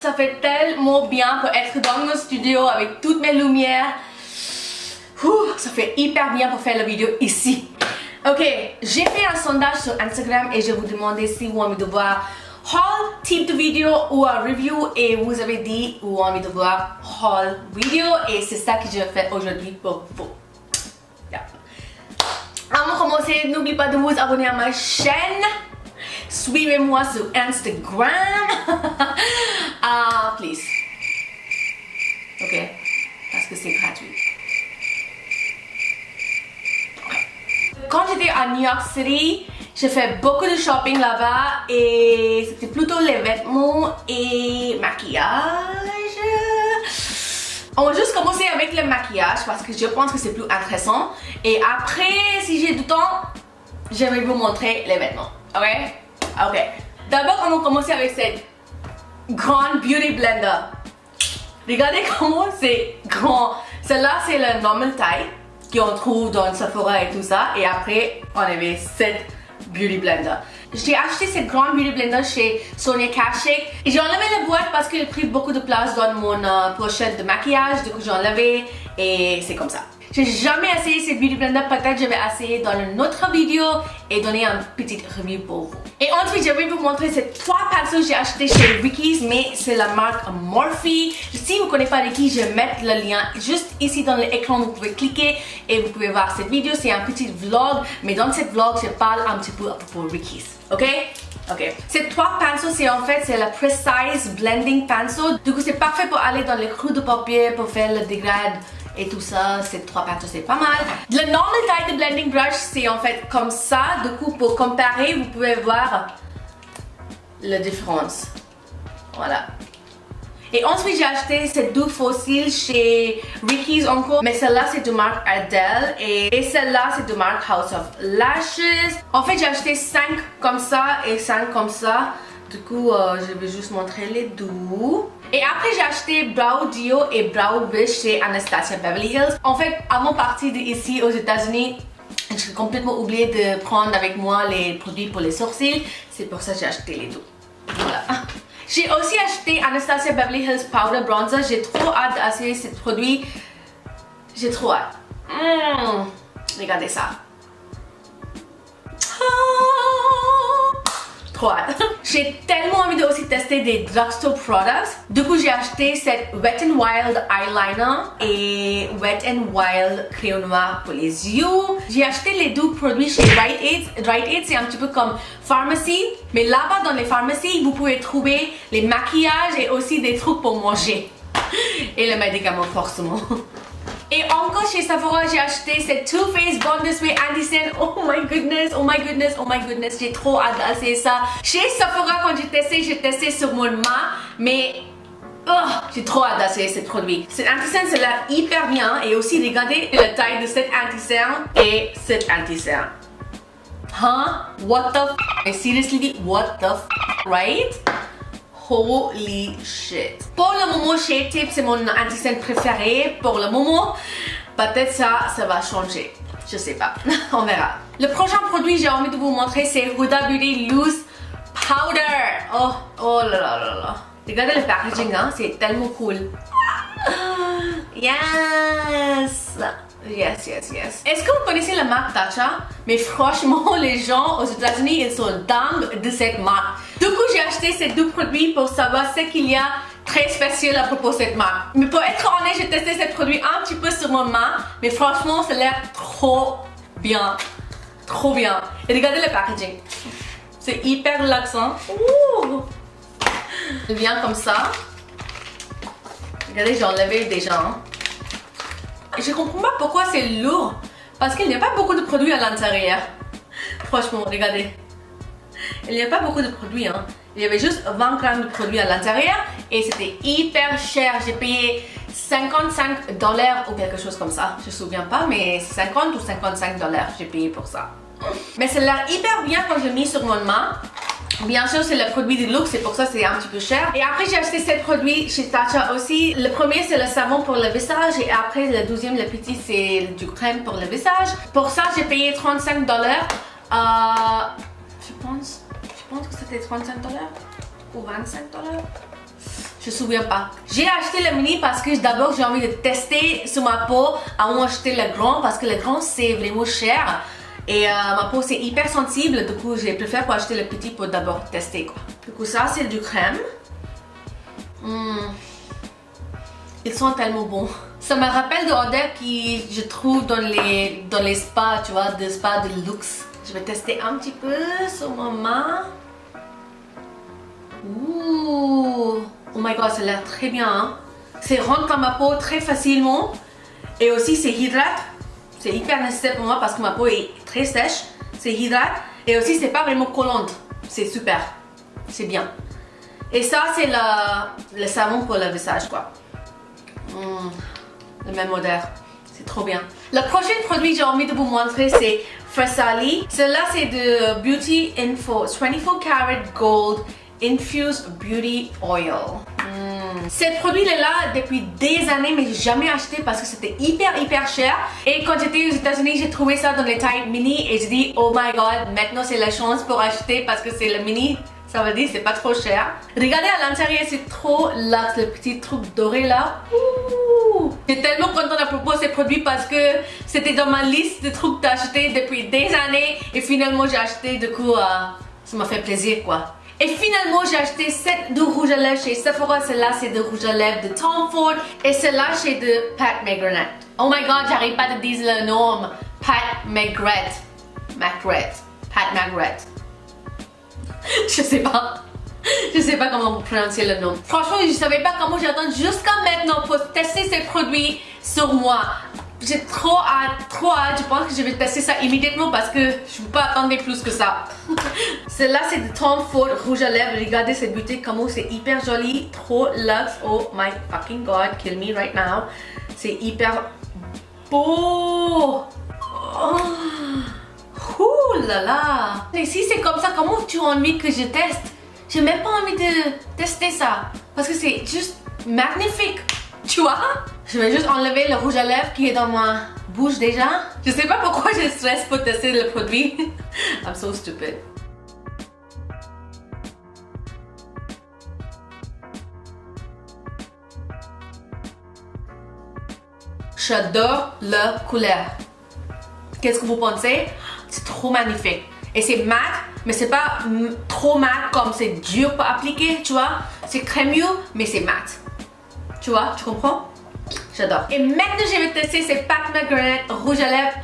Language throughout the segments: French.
Ça fait tellement bien pour être dans mon studio avec toutes mes lumières. Ça fait hyper bien pour faire la vidéo ici. Ok, j'ai fait un sondage sur Instagram et je vous demandais si vous avez envie de voir haul type de vidéo ou un review et vous avez dit vous avez envie de voir haul vidéo et c'est ça que je vais faire aujourd'hui pour vous. Yeah. Avant de commencer, n'oubliez pas de vous abonner à ma chaîne. Suivez-moi sur Instagram. Please. Ok, parce que c'est gratuit. Quand j'étais à New York City, j'ai fait beaucoup de shopping là-bas et c'était plutôt les vêtements et maquillage. On va juste commencer avec le maquillage parce que je pense que c'est plus intéressant. Et après, si j'ai du temps, je vais vous montrer les vêtements. Ok? Ok. D'abord, on va commencer avec cette grande Beauty Blender. Regardez comment c'est grand. Celle-là, c'est la normal taille qu'on trouve dans Sephora et tout ça. Et après, on avait cette Beauty Blender. J'ai acheté cette grande Beauty Blender chez Sonia Kashuk. Et j'ai enlevé la boîte parce qu'elle a pris beaucoup de place dans mon pochette de maquillage. Du coup, j'ai enlevé et c'est comme ça. J'ai jamais essayé cette Beauty Blender. Peut-être je vais essayer dans une autre vidéo et donner un petit review pour vous. Et ensuite, je vais vous montrer ces 3 pinceaux que j'ai acheté chez Ricky's, mais c'est la marque Morphe. Si vous ne connaissez pas Ricky's, je vais mettre le lien juste ici dans l'écran. Vous pouvez cliquer et vous pouvez voir cette vidéo. C'est un petit vlog, mais dans cette vlog, je parle un petit peu à propos de Ricky's. Ok? Ok. Ces 3 pinceaux, c'est en fait c'est la Precise Blending Pencil. Du coup, c'est parfait pour aller dans les creux de papier pour faire le dégrade et tout ça. Ces 3 pinceaux, c'est pas mal. Le normal taille de blending brush, c'est en fait comme ça. Du coup, pour comparer, vous pouvez voir la différence. Voilà. Et ensuite, j'ai acheté cette double fossile chez Ricky's encore. Mais celle-là, c'est de marque Adele. Et celle-là, c'est de marque House of Lashes. En fait, j'ai acheté 5 comme ça et 5 comme ça. Du coup, je vais juste montrer les deux. Et après, j'ai acheté Brow Dio et Brow Wish chez Anastasia Beverly Hills. En fait, avant de partir d'ici aux États-Unis, j'ai complètement oublié de prendre avec moi les produits pour les sourcils. C'est pour ça que j'ai acheté les deux. Voilà. J'ai aussi acheté Anastasia Beverly Hills Powder Bronzer. J'ai trop hâte d'essayer ce produit. J'ai trop hâte. Regardez ça. Trop hâte. J'ai tellement envie de aussi tester des drugstore products. Du coup, j'ai acheté cette Wet n Wild Eyeliner et Wet n Wild crayon noir pour les yeux. J'ai acheté les deux produits chez Rite Aid. Rite Aid, c'est un petit peu comme pharmacie. Mais là-bas, dans les pharmacies, vous pouvez trouver les maquillages et aussi des trucs pour manger. Et les médicaments, forcément. Et encore chez Sephora, j'ai acheté cette Too Faced Born This Way Anti-Stain. Oh my goodness, oh my goodness, oh my goodness. J'ai trop hâte d'essayer ça. Chez Sephora, quand j'ai testé sur mon main. Mais j'ai trop hâte d'essayer ce produit. Cet anti-stain, c'est là hyper bien. Et aussi, regardez la taille de cet anti-stain et cet anti-stain. Huh? What the f? Seriously, what the f? Right? Holy shit. Pour le moment, Shade Tape, c'est mon anti-stain préféré. Pour le moment, peut-être ça va changer. Je sais pas. On verra. Le prochain produit que j'ai envie de vous montrer, c'est Huda Beauty Loose Powder. Oh là là là là. Regardez le packaging, hein. C'est tellement cool. Yes. Yes, yes, yes. Est-ce que vous connaissez la marque Tatcha? Mais franchement, les gens aux États-Unis, ils sont dingues de cette marque. Du coup, j'ai acheté ces 2 produits pour savoir ce qu'il y a très spécial à propos de cette marque. Mais pour être honnête, j'ai testé ces produits un petit peu sur ma main. Mais franchement, ça a l'air trop bien. Trop bien. Et regardez le packaging. C'est hyper relaxant. Il vient comme ça. Regardez, j'ai enlevé déjà. Hein. Je comprends pas pourquoi c'est lourd. Parce qu'il n'y a pas beaucoup de produits à l'intérieur. Franchement, regardez. Il n'y a pas beaucoup de produits. Hein. Il y avait juste 20 grammes de produits à l'intérieur. Et c'était hyper cher. J'ai payé 55 $ ou quelque chose comme ça. Je me souviens pas, mais 50 ou 55 $ j'ai payé pour ça. Mais ça a l'air hyper bien quand je l'ai mis sur mon main. Bien sûr, c'est le produit de luxe, c'est pour ça que c'est un petit peu cher. Et après, j'ai acheté 7 produits chez Tatcha aussi. Le premier, c'est le savon pour le visage. Et après, le deuxième, le petit, c'est du crème pour le visage. Pour ça, j'ai payé 35 $. Je pense que c'était 35 $ ou 25 $. Je me souviens pas. J'ai acheté le mini parce que d'abord j'ai envie de tester sur ma peau avant d'acheter le grand parce que le grand c'est vraiment cher et ma peau c'est hyper sensible. Du coup j'ai préféré pour acheter le petit pour d'abord tester quoi. Du coup ça c'est du crème. Ils sont tellement bons. Ça me rappelle de odeurs qui je trouve dans les spas, tu vois, des spas de luxe. Je vais tester un petit peu sur ma main. Ouh. Oh my god, ça a l'air très bien. Hein? C'est rentre dans ma peau très facilement. Et aussi, c'est hydrate. C'est hyper nécessaire pour moi parce que ma peau est très sèche. C'est hydrate. Et aussi, c'est pas vraiment collante. C'est super. C'est bien. Et ça, c'est le savon pour le visage, quoi. Le même odeur. C'est trop bien. Le prochain produit que j'ai envie de vous montrer, c'est Farsali. Celui-là, c'est de Beauty Info 24 Karat Gold Infused Beauty Oil. Ce produit est là depuis des années mais j'ai jamais acheté parce que c'était hyper cher. Et quand j'étais aux États-Unis, j'ai trouvé ça dans les tailles mini et j'ai dit oh my god, maintenant c'est la chance pour acheter parce que c'est le mini. Ça veut dire c'est pas trop cher. Regardez à l'intérieur, c'est trop luxe, le petit truc doré là. J'étais tellement contente à propos de ces produits parce que c'était dans ma liste de trucs d'acheter depuis des années et finalement j'ai acheté, du coup ça m'a fait plaisir quoi. Et finalement, j'ai acheté 7 de rouge à lèvres chez Sephora. Celle-là, c'est de rouge à lèvres de Tom Ford. Et celle-là, c'est de Pat McGrath. Oh my god, j'arrive pas à dire le nom. Pat McGrath. Pat McGrath. Je sais pas. Je sais pas comment prononcer le nom. Franchement, je savais pas comment j'attends jusqu'à maintenant pour tester ces produits sur moi. J'ai trop hâte. Je pense que je vais tester ça immédiatement parce que je ne peux pas attendre plus que ça. Celle-là, c'est de Tom Ford Rouge à lèvres. Regardez cette beauté, comment c'est hyper joli. Trop luxe. Oh my fucking god, kill me right now. C'est hyper beau. Ouh là là. Et si c'est comme ça, comment tu as envie que je teste? J'ai même pas envie de tester ça. Parce que c'est juste magnifique. Tu vois? Je vais juste enlever le rouge à lèvres qui est dans ma bouche déjà. Je sais pas pourquoi je stresse pour tester le produit. I'm so stupid. J'adore la couleur. Qu'est-ce que vous pensez? C'est trop magnifique. Et c'est mat, mais c'est pas trop mat comme c'est dur pour appliquer, tu vois? C'est crémeux, mais c'est mat. Tu vois, tu comprends? J'adore. Et maintenant, je vais tester ces Pat McGrath rouge à lèvres.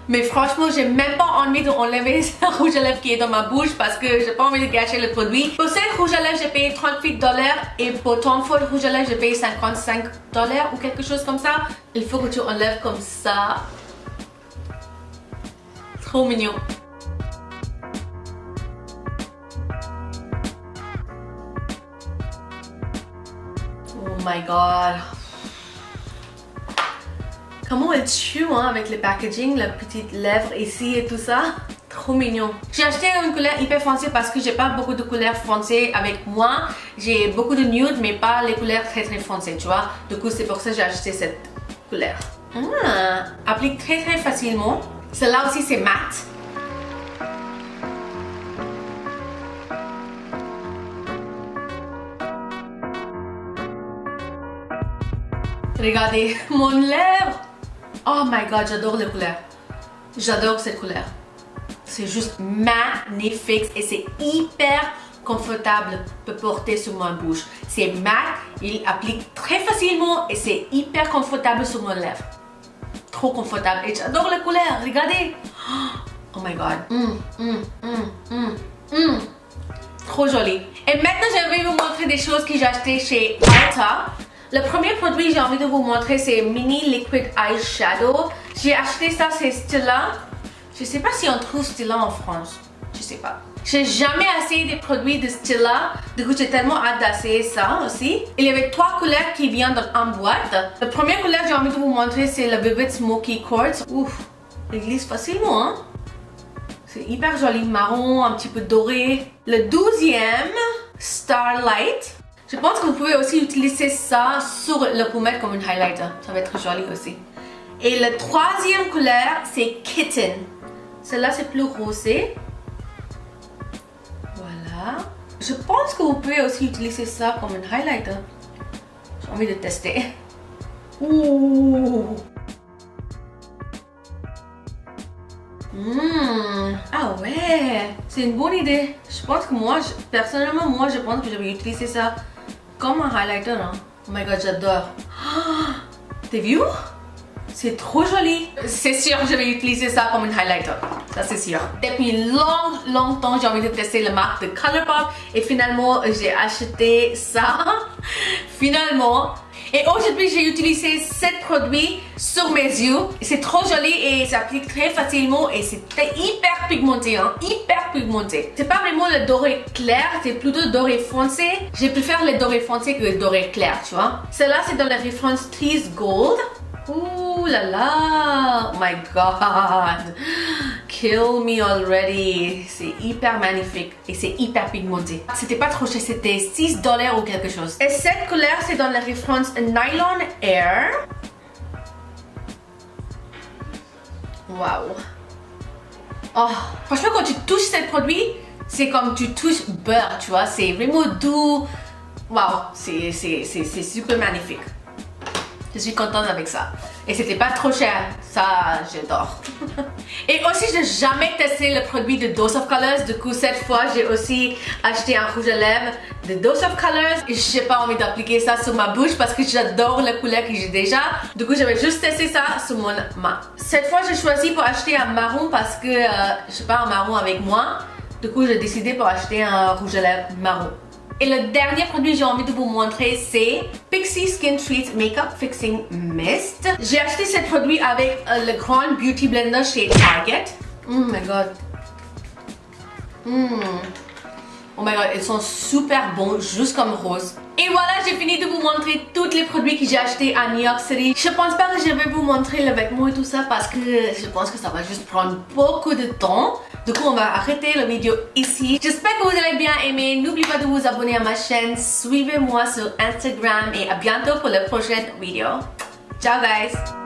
Mais franchement, j'ai même pas envie d'enlever ce rouge à lèvres qui est dans ma bouche parce que j'ai pas envie de gâcher le produit. Pour cette rouge à lèvres, j'ai payé $38 et pour Tom Ford rouge à lèvres, j'ai payé $55 ou quelque chose comme ça. Il faut que tu enlèves comme ça. Trop mignon. Oh my god. Comment elle tue hein, avec le packaging, la petite lèvre ici et tout ça. Trop mignon. J'ai acheté une couleur hyper foncée parce que j'ai pas beaucoup de couleurs foncées avec moi. J'ai beaucoup de nude mais pas les couleurs très foncées, tu vois. Du coup c'est pour ça que j'ai acheté cette couleur. Applique très facilement. Celle-là aussi c'est mat. Regardez mon lèvre. Oh my god, j'adore les couleurs. J'adore cette couleur. C'est juste magnifique et c'est hyper confortable pour porter sur ma bouche. C'est mat, il applique très facilement et c'est hyper confortable sur mon lèvre. Trop confortable et j'adore les couleurs. Regardez. Oh my god. Trop joli. Et maintenant, je vais vous montrer des choses que j'ai achetées chez Ulta. Le premier produit que j'ai envie de vous montrer, c'est Mini Liquid Eyeshadow. J'ai acheté ça, c'est Stila. Je sais pas si on trouve Stila en France. Je sais pas. J'ai jamais essayé des produits de Stila. Du coup, j'ai tellement hâte d'essayer ça aussi. Il y avait 3 couleurs qui viennent dans une boîte. La première couleur que j'ai envie de vous montrer, c'est le Vivid Smoky Quartz. Ouf, il glisse facilement, hein. C'est hyper joli, marron, un petit peu doré. Le 12e, Starlight. Je pense que vous pouvez aussi utiliser ça sur le pommette comme une highlighter. Ça va être joli aussi. Et la 3e couleur, c'est Kitten. Celle-là, c'est plus rosé. Voilà. Je pense que vous pouvez aussi utiliser ça comme une highlighter. J'ai envie de tester. Ouh. Ah ouais, c'est une bonne idée. Je pense que personnellement, je pense que je vais utiliser ça comme un highlighter. Hein. Oh my god, j'adore. T'as vu? C'est trop joli. C'est sûr que je vais utiliser ça comme un highlighter. Ça c'est sûr. Depuis longtemps, j'ai envie de tester la marque de Colourpop. Et finalement, j'ai acheté ça. Finalement. Et aujourd'hui, j'ai utilisé 7 produits sur mes yeux. C'est trop joli et ça s'applique très facilement et c'est hyper pigmenté, hein, hyper pigmenté. C'est pas vraiment le doré clair, c'est plutôt doré foncé. Je préfère le doré foncé que le doré clair, tu vois. Celle-là, c'est dans la référence Tease Gold. Ouh là là, oh my god, kill me already. C'est hyper magnifique et c'est hyper pigmenté. C'était pas trop cher, c'était $6 ou quelque chose. Et cette couleur, c'est dans la référence Nylon Air. Waouh. Oh, franchement, quand tu touches ce produit, c'est comme tu touches beurre, tu vois. C'est vraiment doux. Waouh, c'est super magnifique. Je suis contente avec ça. Et c'était pas trop cher. Ça, j'adore. Et aussi, je n'ai jamais testé le produit de Dose of Colors. Du coup, cette fois, j'ai aussi acheté un rouge à lèvres de Dose of Colors. Et je n'ai pas envie d'appliquer ça sur ma bouche parce que j'adore la couleur que j'ai déjà. Du coup, je vais juste tester ça sur mon main. Cette fois, j'ai choisi pour acheter un marron parce que je n'ai pas un marron avec moi. Du coup, j'ai décidé pour acheter un rouge à lèvres marron. Et le dernier produit que j'ai envie de vous montrer, c'est Pixi Skin Treat Makeup Fixing Mist. J'ai acheté ce produit avec le Grand Beauty Blender chez Target. Oh my god. Oh my god, ils sont super bons, juste comme rose. Et voilà, j'ai fini de vous montrer tous les produits que j'ai achetés à New York City. Je pense pas que je vais vous montrer le vêtement et tout ça parce que je pense que ça va juste prendre beaucoup de temps. Du coup, on va arrêter la vidéo ici. J'espère que vous allez bien aimer. N'oubliez pas de vous abonner à ma chaîne. Suivez-moi sur Instagram et à bientôt pour la prochaine vidéo. Ciao guys!